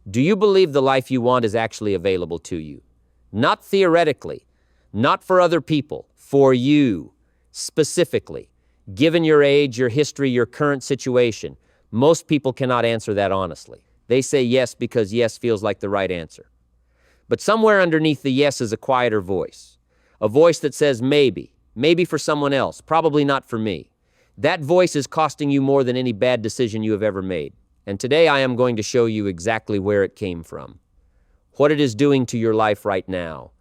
Do you believe the life you want is actually available to you? Not theoretically, not for other people, for you, specifically. Given your age, your history, your current situation, most people cannot answer that honestly. They say yes because yes feels like the right answer. But somewhere underneath the yes is a quieter voice. A voice that says maybe for someone else, probably not for me. That voice is costing you more than any bad decision you have ever made. And today I am going to show you exactly where it came from, what it is doing to your life right now,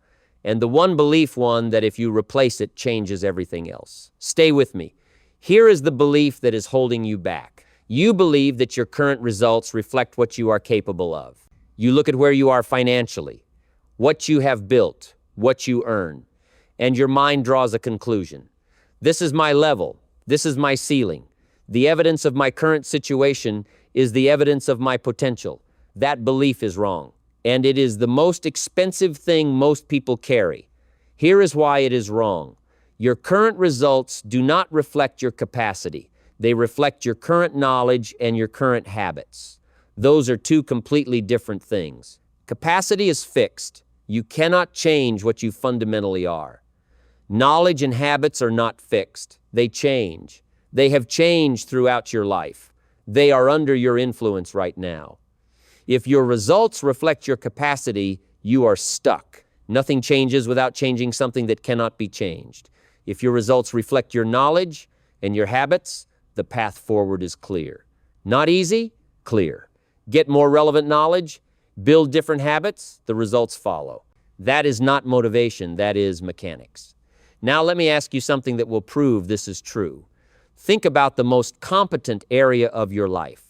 and the one belief that if you replace it, changes everything else. Stay with me. Here is the belief that is holding you back. You believe that your current results reflect what you are capable of. You look at where you are financially, what you have built, what you earn, and your mind draws a conclusion. This is my level. This is my ceiling. The evidence of my current situation is the evidence of my potential. That belief is wrong, and it is the most expensive thing most people carry. Here is why it is wrong. Your current results do not reflect your capacity. They reflect your current knowledge and your current habits. Those are two completely different things. Capacity is fixed. You cannot change what you fundamentally are. Knowledge and habits are not fixed. They change. They have changed throughout your life. They are under your influence right now. If your results reflect your capacity, you are stuck. Nothing changes without changing something that cannot be changed. If your results reflect your knowledge and your habits, the path forward is clear. Not easy? Clear. Get more relevant knowledge, build different habits, the results follow. That is not motivation, that is mechanics. Now let me ask you something that will prove this is true. Think about the most competent area of your life.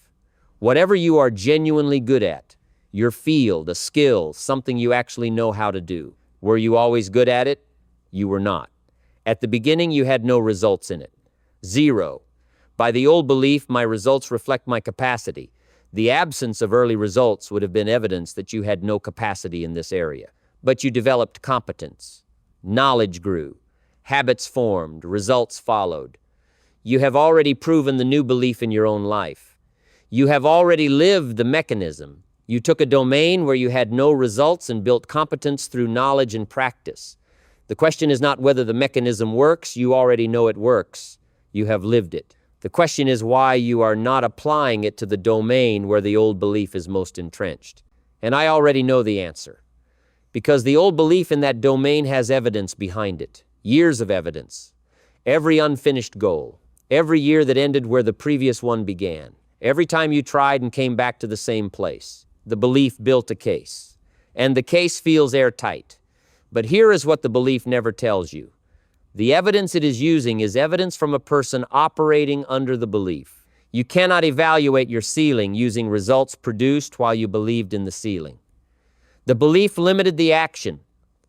Whatever you are genuinely good at, your field, a skill, something you actually know how to do. Were you always good at it? You were not. At the beginning, you had no results in it. Zero. By the old belief, my results reflect my capacity. The absence of early results would have been evidence that you had no capacity in this area. But you developed competence. Knowledge grew. Habits formed. Results followed. You have already proven the new belief in your own life. You have already lived the mechanism. You took a domain where you had no results and built competence through knowledge and practice. The question is not whether the mechanism works. You already know it works. You have lived it. The question is why you are not applying it to the domain where the old belief is most entrenched. And I already know the answer. Because the old belief in that domain has evidence behind it. Years of evidence. Every unfinished goal. Every year that ended where the previous one began. Every time you tried and came back to the same place. The belief built a case. And the case feels airtight. But here is what the belief never tells you. The evidence it is using is evidence from a person operating under the belief. You cannot evaluate your ceiling using results produced while you believed in the ceiling. The belief limited the action.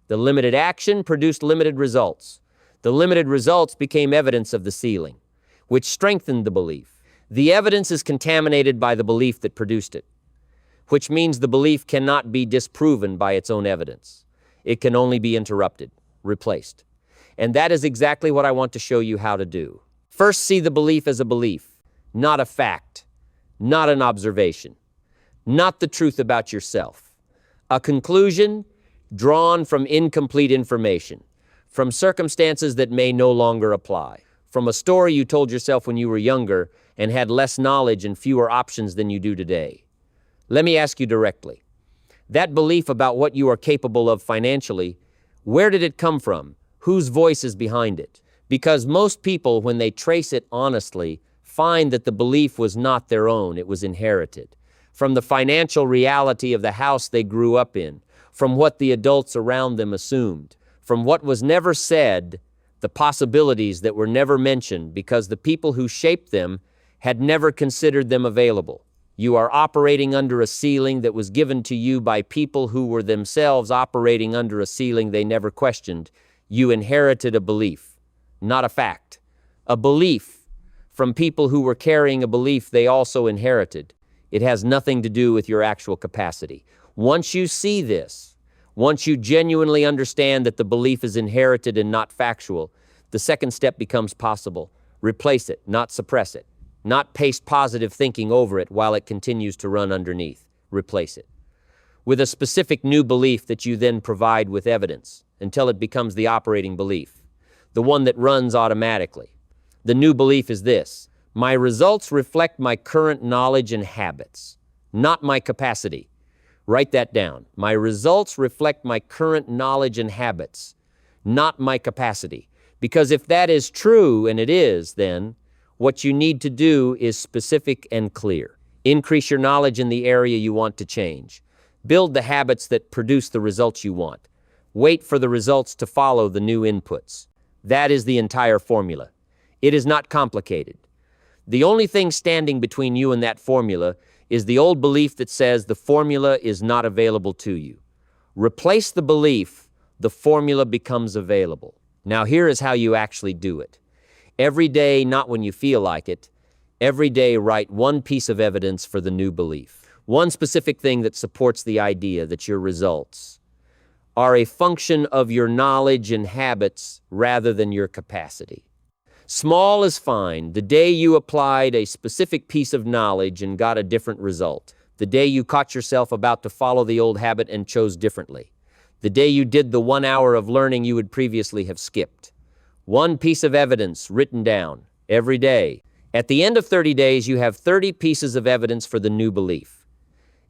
The limited action produced limited results. The limited results became evidence of the ceiling, which strengthened the belief. The evidence is contaminated by the belief that produced it, which means the belief cannot be disproven by its own evidence. It can only be interrupted, replaced. And that is exactly what I want to show you how to do. First, see the belief as a belief, not a fact, not an observation, not the truth about yourself. A conclusion drawn from incomplete information, from circumstances that may no longer apply, from a story you told yourself when you were younger and had less knowledge and fewer options than you do today. Let me ask you directly. That belief about what you are capable of financially, where did it come from? Whose voice is behind it? Because most people, when they trace it honestly, find that the belief was not their own, it was inherited. From the financial reality of the house they grew up in, from what the adults around them assumed, from what was never said, the possibilities that were never mentioned because the people who shaped them had never considered them available. You are operating under a ceiling that was given to you by people who were themselves operating under a ceiling they never questioned. You inherited a belief, not a fact. A belief from people who were carrying a belief they also inherited. It has nothing to do with your actual capacity. Once you see this, once you genuinely understand that the belief is inherited and not factual, the second step becomes possible. Replace it, not suppress it. Not paste positive thinking over it while it continues to run underneath. Replace it. with a specific new belief that you then provide with evidence until it becomes the operating belief, the one that runs automatically. The new belief is this: my results reflect my current knowledge and habits, not my capacity. Write that down. My results reflect my current knowledge and habits, not my capacity. Because if that is true, and it is, then what you need to do is specific and clear. Increase your knowledge in the area you want to change. Build the habits that produce the results you want. Wait for the results to follow the new inputs. That is the entire formula. It is not complicated. The only thing standing between you and that formula is the old belief that says the formula is not available to you. Replace the belief, the formula becomes available. Now here is how you actually do it. Every day, not when you feel like it, every day write one piece of evidence for the new belief. One specific thing that supports the idea that your results are a function of your knowledge and habits rather than your capacity. Small is fine. The day you applied a specific piece of knowledge and got a different result. The day you caught yourself about to follow the old habit and chose differently. The day you did the 1 hour of learning you would previously have skipped. One piece of evidence written down every day. At the end of 30 days, you have 30 pieces of evidence for the new belief.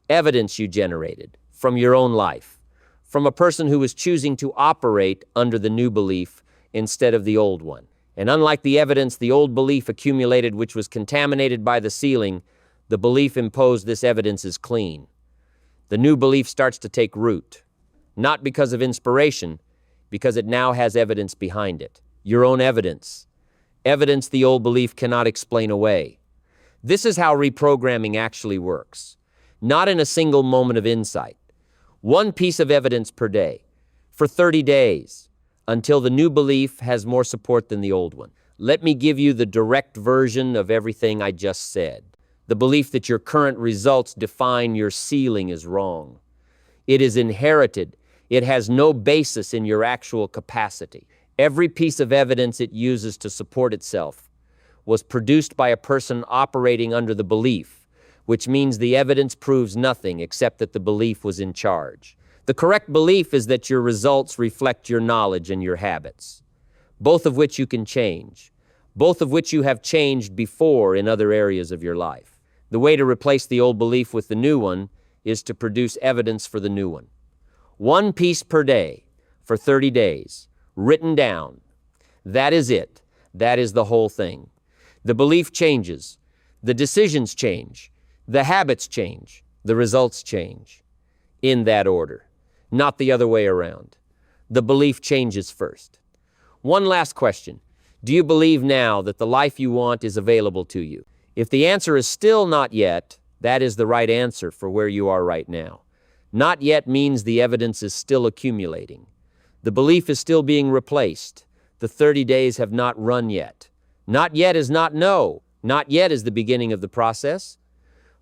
Evidence you generated from your own life, from a person who was choosing to operate under the new belief instead of the old one. And unlike the evidence the old belief accumulated, which was contaminated by the sealing, the belief imposed this evidence is clean. The new belief starts to take root, not because of inspiration, because it now has evidence behind it. Your own evidence. Evidence the old belief cannot explain away. This is how reprogramming actually works. Not in a single moment of insight. One piece of evidence per day, for 30 days. Until the new belief has more support than the old one. Let me give you the direct version of everything I just said. The belief that your current results define your ceiling is wrong. It is inherited. It has no basis in your actual capacity. Every piece of evidence it uses to support itself was produced by a person operating under the belief, which means the evidence proves nothing except that the belief was in charge. The correct belief is that your results reflect your knowledge and your habits, both of which you can change, both of which you have changed before in other areas of your life. The way to replace the old belief with the new one is to produce evidence for the new one. One piece per day for 30 days, written down. That is it. That is the whole thing. The belief changes. The decisions change. The habits change. The results change. In that order. Not the other way around. The belief changes first. One last question. Do you believe now that the life you want is available to you? If the answer is still not yet, that is the right answer for where you are right now. Not yet means the evidence is still accumulating. The belief is still being replaced. The 30 days have not run yet. Not yet is not no. Not yet is the beginning of the process.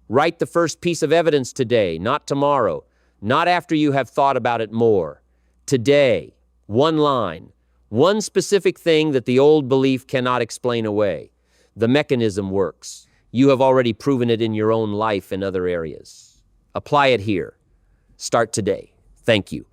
Write the first piece of evidence today, not tomorrow. Not after you have thought about it more. Today, one line, one specific thing that the old belief cannot explain away. The mechanism works. You have already proven it in your own life in other areas. Apply it here. Start today. Thank you.